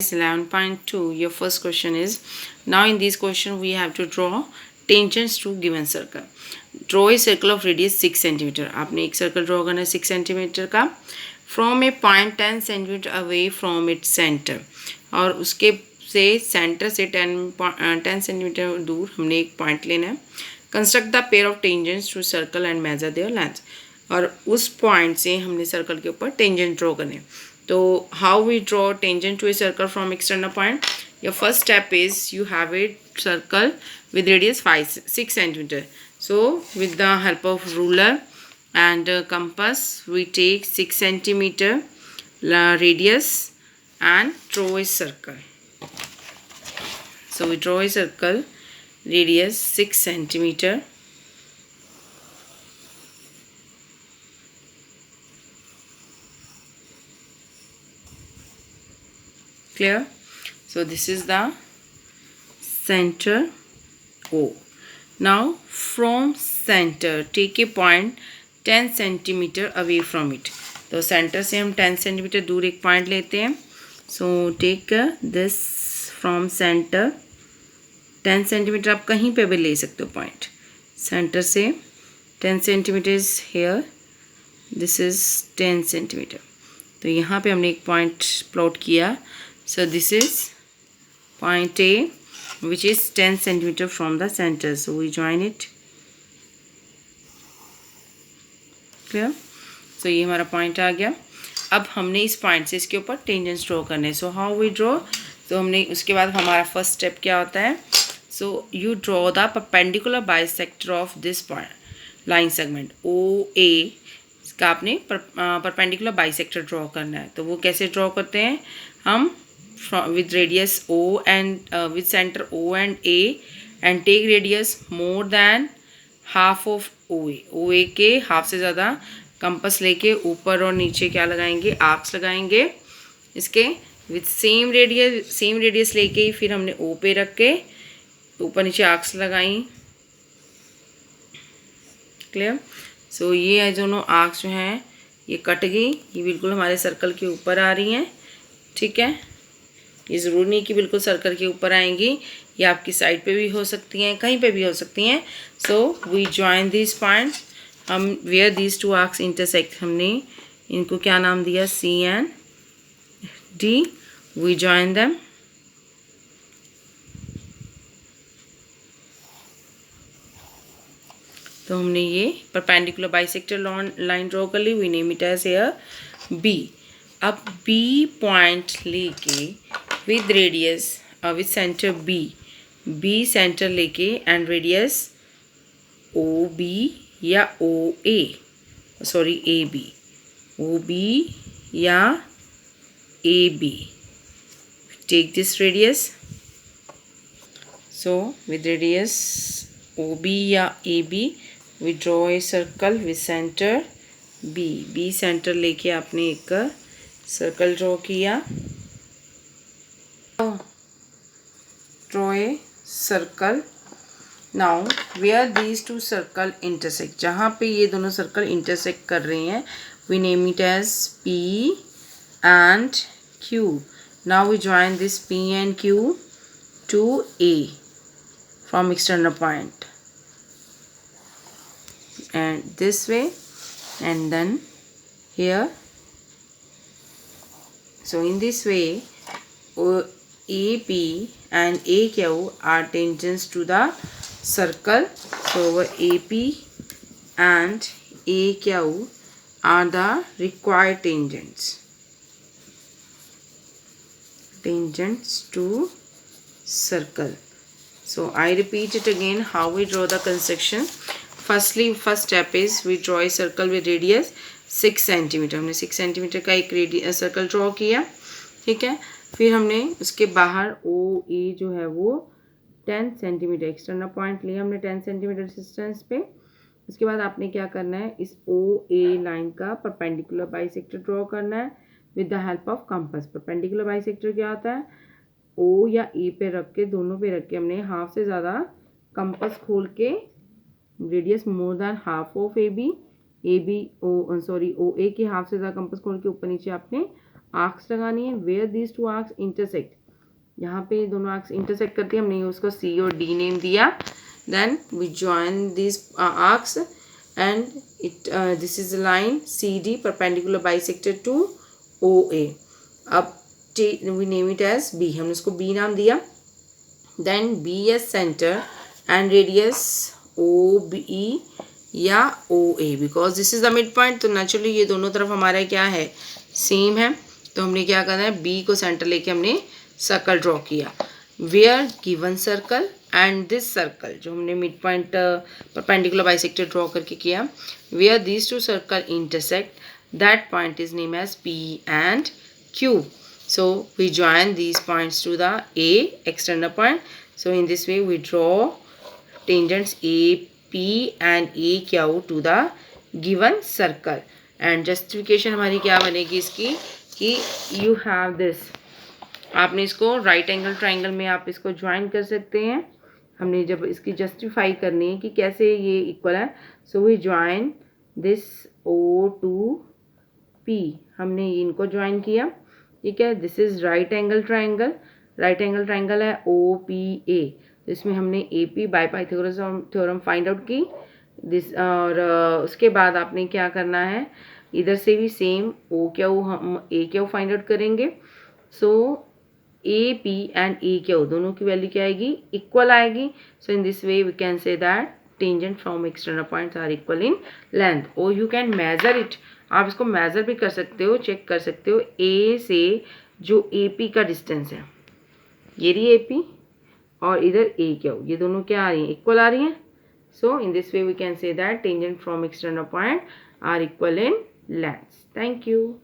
11.2. Your first question is, now in this question we have to draw tangents to given circle. Draw a circle of radius 6 cm. आपने एक circle draw करना है 6 cm का from A point 10 cm away from its centre, और उसके से centre से 10 cm दूर हमने एक पॉइंट लेना है. Construct the pair of tangents to circle and measure their length. और उस पॉइंट से हमने सर्कल के ऊपर टेंजेंट ड्रॉ करने. तो how we draw tangent to a circle from external point? Your first step is you have a circle with radius 6 cm. So with the help of ruler and compass we take 6 cm radius and draw a circle. So we draw a circle radius 6 cm. Clear? So this is the center O. Now from center take a point 10 cm away from it. तो centre से हम 10 cm दूर एक point लेते हैं. So take this from centre 10 cm. आप कहीं पे भी ले सकते हो पॉइंट. सेंटर से 10 cm is here, this is 10 cm. तो यहाँ पे हमने एक पॉइंट प्लॉट किया. So this is point A which is 10 cm from the center. So we join it. Clear? So ये हमारा पॉइंट आ गया. अब हमने इस पॉइंट से इसके ऊपर टेंजेंट्स ड्रॉ करने. So how we draw? तो हमने उसके बाद हमारा फर्स्ट स्टेप क्या होता है? So you draw the perpendicular bisector of this point line segment OA. इसका आपने परपेंडिकुलर बाइसेक्टर ड्रॉ करना है. तो वो कैसे ड्रॉ करते हैं? हम with radius O and with center O and A and take radius more than half of OA. OA के हाफ से ज़्यादा कंपस लेके ऊपर और नीचे क्या लगाएंगे? आर्क्स लगाएंगे इसके with सेम रेडियस लेके ही फिर हमने O पे रख के ऊपर नीचे आर्क्स लगाई. क्लियर? सो ये दोनों आर्क्स जो हैं ये कट गई, ये बिल्कुल हमारे सर्कल के ऊपर आ रही हैं. ठीक है, ये ज़रूरी नहीं कि बिल्कुल सर्कल के ऊपर आएंगी, ये आपकी साइड पे भी हो सकती हैं, कहीं पे भी हो सकती हैं. So we join this point. हम where these two arcs intersect, हमने इनको क्या नाम दिया? C and D. We join them. तो हमने ये परपेंडिकुलर बाइसेक्टर लाइन ड्रॉ कर ली. We name it as here B. अब B पॉइंट लेके with radius with centre B centre लेके एंड रेडियस OB या OA, सॉरी AB, OB या AB. Take this radius. So with radius OB या AB we draw a circle with centre B centre लेके आपने एक circle draw किया. Draw a circle. Now where these two circle intersect, जहाँ पे ये दोनों सर्कल इंटरसेक्ट कर रहे हैं we name it as P and Q. Now we join this P and Q to A from external point and this way and then here. So in this way AP and AQ are tangents to the circle. So AP and AQ are the required tangents to circle. So I repeat it again how we draw the construction. Firstly, first step is we draw a circle with radius 6 cm. हमने 6 cm का एक circle draw किया. ठीक है, फिर हमने उसके बाहर OA जो है वो 10 cm एक्सटर्नल पॉइंट लिया हमने 10 cm डिस्टेंस पे. उसके बाद आपने क्या करना है? इस OA लाइन का परपेंडिकुलर बाइसेक्टर ड्रॉ करना है with the help of compass. Perpendicular bisector क्या होता है? O या A पे रख के, दोनों पे रख के हमने हाफ से ज़्यादा कंपास खोल के radius more than half of OA के हाफ से ज़्यादा कंपास खोल के ऊपर नीचे आपने आर्क्स लगानी है where these two arcs intersect, यहाँ पे दोनों आर्क्स इंटरसेक्ट करती है, हमने उसको सी और डी नेम दिया. Then we join this arcs and it this is line C D perpendicular bisector to O A. अब we name it as B, हमने उसको बी नाम दिया. Then B as centre and radius O B या O A, because this is the mid point, तो naturally ये दोनों तरफ हमारा क्या है, सेम है. तो हमने क्या करना है, बी को सेंटर लेके हमने सर्कल ड्रॉ किया. Where given circle and this circle, जो हमने mid point perpendicular bisector draw करके किया, where these two circle intersect that point is name as P and Q. So we join these points to the A external point. So in this way we draw tangents AP and AQ to the given circle. And justification हमारी क्या बनेगी इसकी कि you have this, आपने इसको right angle triangle में आप इसको ज्वाइन कर सकते हैं. हमने जब इसकी जस्टिफाई करनी है कि कैसे ये इक्वल है, so we join this O to P, हमने इनको ज्वाइन किया. ठीक है, this is right angle triangle, right angle triangle है ओ पी ए, तो इसमें हमने A P by Pythagoras theorem find out की. दिस और उसके बाद आपने क्या करना है, इधर से भी सेम ओ क्यू हम ए क्यू फाइंड आउट करेंगे. So A P and A Q दोनों की वैल्यू क्या आएगी, इक्वल आएगी. So in this way we can say that tangent from external points are equal in length. और यू कैन मेजर इट, आप इसको major भी कर सकते हो, चेक कर सकते हो. ए से जो ए पी का डिस्टेंस है, ये रही ए पी और इधर ए क्यू, ये दोनों क्या आ रही हैं, इक्वल आ रही हैं. So in this way we can say that tangent from external point are equal in length. Thank you.